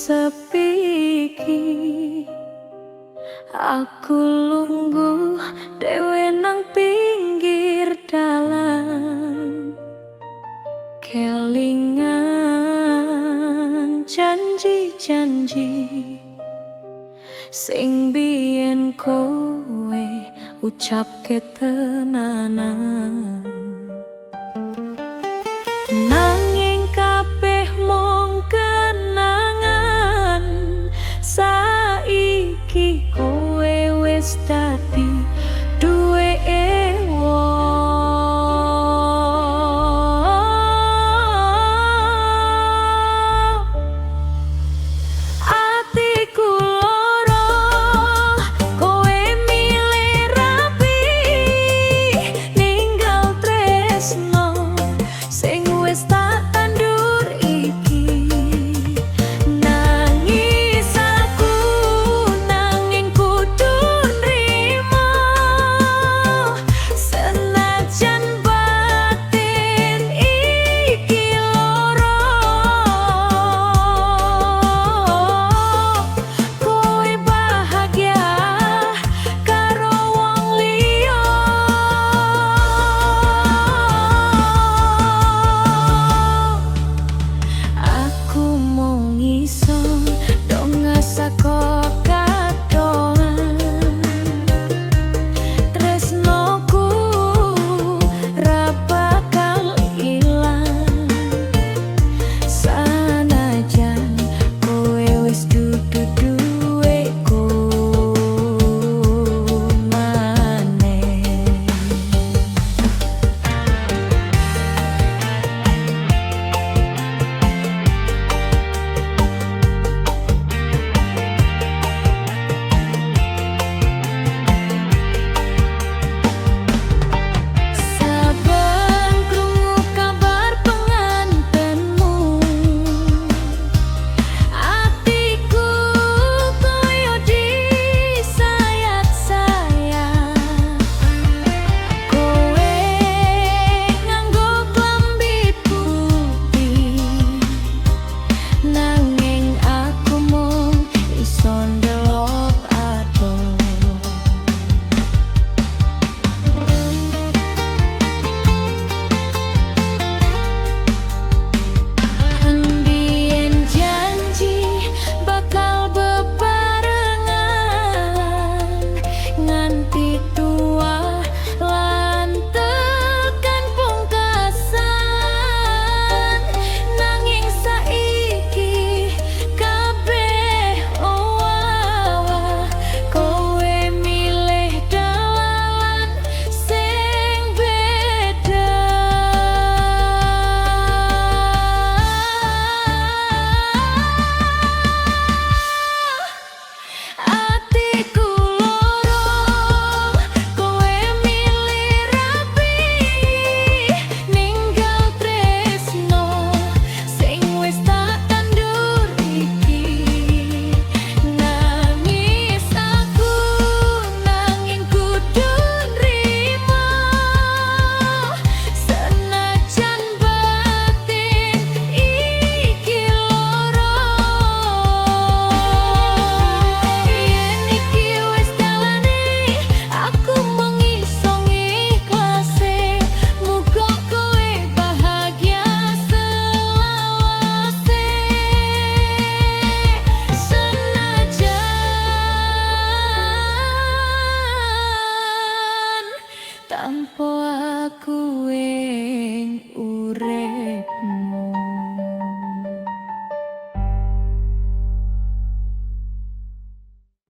sepi iki, aku lungguh dhewe nang pinggir dalan, kelingan janji-janji sing biyen kowe ucapke tenanan. Nanging kabeh mung kenangan, saiki kowe wis dadi duweke wong. Atiku lara, kowe milih rapi, ninggal tresno sing wis tak tandur iki. Nangis aku nanging kudu nrimo, senajan batin iki lara. Kowe bahagia karo wong liya, aku mung iso dong ngasako kadoan. Tresnoku ra bakal ilang, sanajan kowe wis dudu duweku maneh. Saben krungu kabar pengantenmu, atiku koyo disayat-sayat. Kowe nganggo klambi putih, nanging aku mung iso ndelok adoh. Mbien janji bakal bebarengan nganti tua lan tekan pungkasan, nanging saiki kabeh owah-owah. Kowe milih dalan sing beda. Atiku lara, kowe milih rapi, ninggal tresno sing wis tak tandur iki. Nangis aku nanging kudu nrimo, senajan batin iki lara. Yen iki wis dalane, aku mung iso ngikhlase. Muga kowe bahagia selawase, senajan tanpa aku ing urip.